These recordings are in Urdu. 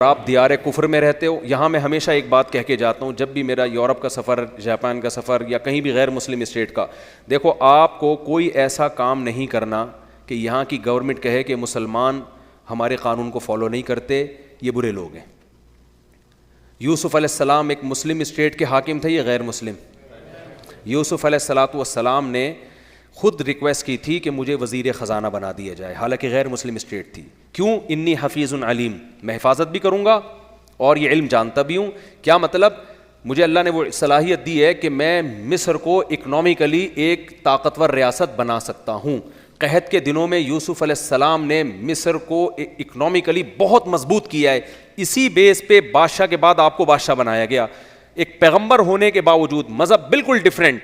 آپ دیار کفر میں رہتے ہو. یہاں میں ہمیشہ ایک بات کہہ کے جاتا ہوں, جب بھی میرا یورپ کا سفر, جاپان کا سفر یا کہیں بھی غیر مسلم اسٹیٹ کا, دیکھو آپ کو کوئی ایسا کام نہیں کرنا کہ یہاں کی گورنمنٹ کہے کہ مسلمان ہمارے قانون کو فالو نہیں کرتے, یہ برے لوگ ہیں. یوسف علیہ السلام ایک مسلم اسٹیٹ کے حاکم تھے, یہ غیر مسلم. یوسف علیہ السلام نے خود ریکویسٹ کی تھی کہ مجھے وزیر خزانہ بنا دیا جائے, حالانکہ غیر مسلم اسٹیٹ تھی. کیوں؟ انی حفیظ علیم, میں حفاظت بھی کروں گا اور یہ علم جانتا بھی ہوں. کیا مطلب؟ مجھے اللہ نے وہ صلاحیت دی ہے کہ میں مصر کو اکنامکلی ایک طاقتور ریاست بنا سکتا ہوں. قحط کے دنوں میں یوسف علیہ السلام نے مصر کو اکنامکلی بہت مضبوط کیا ہے. اسی بیس پہ بادشاہ کے بعد آپ کو بادشاہ بنایا گیا. ایک پیغمبر ہونے کے باوجود مذہب بالکل ڈیفرنٹ.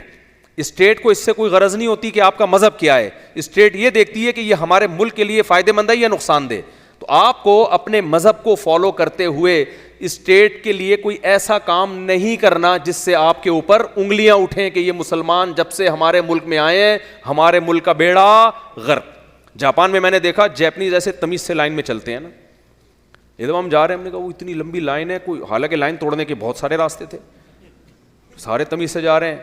اسٹیٹ کو اس سے کوئی غرض نہیں ہوتی کہ آپ کا مذہب کیا ہے, اسٹیٹ یہ دیکھتی ہے کہ یہ ہمارے ملک کے لیے فائدہ مند ہے یا نقصان دہ. تو آپ کو اپنے مذہب کو فالو کرتے ہوئے اسٹیٹ کے لیے کوئی ایسا کام نہیں کرنا جس سے آپ کے اوپر انگلیاں اٹھیں کہ یہ مسلمان جب سے ہمارے ملک میں آئے ہیں ہمارے ملک کا بیڑا غرق. جاپان میں نے دیکھا جیپنیز ایسے تمیز سے لائن میں چلتے ہیں نا. ایک دم ہم جا رہے ہیں, ہم نے کہا وہ اتنی لمبی لائن ہے, کوئی حالانکہ لائن توڑنے کے بہت سارے راستے تھے, سارے تمیز سے جا رہے ہیں.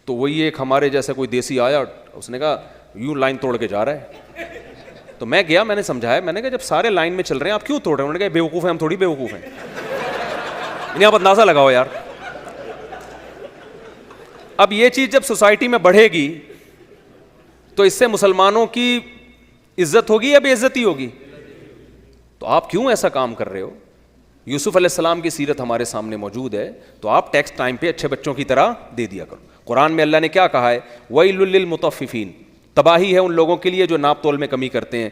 تو وہی ایک ہمارے جیسا کوئی دیسی آیا, اس نے کہا یوں لائن توڑ کے جا رہا ہے. تو میں گیا, میں نے سمجھایا, میں نے کہا جب سارے لائن میں چل رہے ہیں آپ کیوں توڑ رہے ہیں؟ انہوں نے کہا بیوقوف ہیں, ہم تھوڑی بیوقوف ہیں. انہیں آپ اندازہ لگاؤ یار. اب یہ چیز جب سوسائٹی میں بڑھے گی تو اس سے مسلمانوں کی عزت ہوگی یا بے عزتی ہوگی؟ تو آپ کیوں ایسا کام کر رہے ہو؟ یوسف علیہ السلام کی سیرت ہمارے سامنے موجود ہے, تو آپ ٹیکس ٹائم پہ اچھے بچوں کی طرح دے دیا کرو. قرآن میں اللہ نے کیا کہا ہے؟ وَيْلٌ لِّلْمُطَفِّفِينَ, تباہی ہے ان لوگوں کے لیے جو ناپ تول میں کمی کرتے ہیں.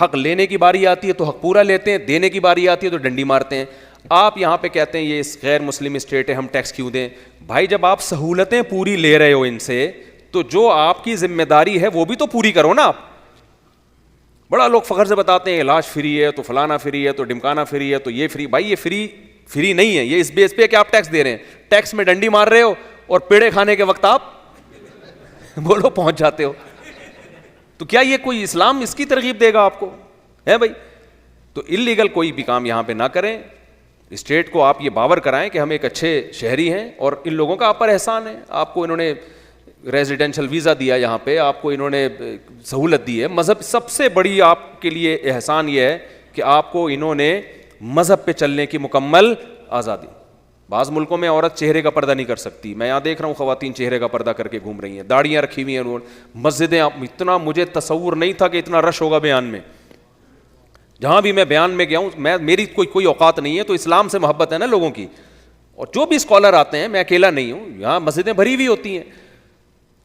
حق لینے کی باری آتی ہے تو حق پورا لیتے ہیں, دینے کی باری آتی ہے تو ڈنڈی مارتے ہیں. آپ یہاں پہ کہتے ہیں یہ غیر مسلم اسٹیٹ ہے, ہم ٹیکس کیوں دیں؟ بھائی جب آپ سہولتیں پوری لے رہے ہو ان سے, تو جو آپ کی ذمہ داری ہے وہ بھی تو پوری کرو نا. آپ بڑا لوگ فخر سے بتاتے ہیں علاج فری ہے, تو فلانا فری ہے, تو ڈمکانا فری ہے, تو یہ فری. بھائی یہ فری نہیں ہے, یہ اس بیس پہ کہ آپ ٹیکس دے رہے ہیں. ٹیکس میں ڈنڈی مار رہے ہو اور پیڑے کھانے کے وقت آپ بولو پہنچ جاتے ہو. تو کیا یہ کوئی اسلام اس کی ترغیب دے گا آپ کو؟ ہے بھائی. تو انلیگل کوئی بھی کام یہاں پہ نہ کریں. اسٹیٹ کو آپ یہ باور کرائیں کہ ہم ایک اچھے شہری ہیں اور ان لوگوں کا آپ پر احسان ہے. آپ کو انہوں نے ریزیڈینشل ویزا دیا, یہاں پہ آپ کو انہوں نے سہولت دی ہے. مذہب سب سے بڑی آپ کے لیے احسان یہ ہے کہ آپ کو انہوں نے مذہب پہ چلنے کی مکمل آزادی. بعض ملکوں میں عورت چہرے کا پردہ نہیں کر سکتی. میں یہاں دیکھ رہا ہوں خواتین چہرے کا پردہ کر کے گھوم رہی ہیں, داڑیاں رکھی ہوئی ہیں. مسجدیں, اتنا مجھے تصور نہیں تھا کہ اتنا رش ہوگا بیان میں. جہاں بھی میں بیان میں گیا ہوں, میری کوئی اوقات نہیں ہے, تو اسلام سے محبت ہے نا لوگوں کی. اور جو بھی اسکالر آتے ہیں, میں اکیلا نہیں ہوں, یہاں مسجدیں بھری ہوئی ہوتی ہیں,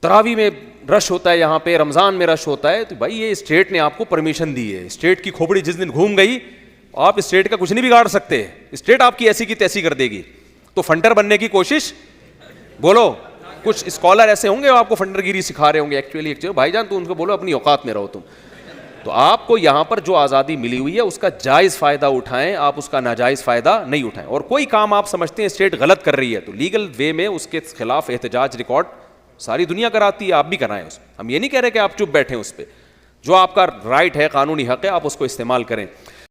تراویح میں رش ہوتا ہے, یہاں پہ رمضان میں رش ہوتا ہے. تو بھائی یہ اسٹیٹ نے آپ کو پرمیشن دی ہے. اسٹیٹ کی کھوپڑی جس دن گھوم گئی, آپ اسٹیٹ کا کچھ نہیں بگاڑ سکتے. اسٹیٹ آپ کی ایسی کی تیسی کر دے گی. تو فنڈر بننے کی کوشش, بولو. کچھ اسکالر ایسے ہوں گے آپ کو فنڈر گیری سکھا رہے ہوں گے. ایکچولی بھائی جان تو ان کو بولو اپنی اوقات میں رہو تم. تو آپ کو یہاں پر جو آزادی ملی ہوئی ہے اس کا جائز فائدہ اٹھائیں, آپ اس کا ناجائز فائدہ نہیں اٹھائیں. اور کوئی کام آپ سمجھتے ہیں اسٹیٹ غلط کر رہی ہے تو لیگل وے میں اس کے خلاف احتجاج ریکارڈ ساری دنیا کراتی ہے, آپ بھی کرائیں اس. ہم یہ نہیں کہہ رہے کہ آپ چپ بیٹھیں اس پہ. جو آپ کا رائٹ ہے, قانونی حق ہے, آپ اس کو استعمال کریں.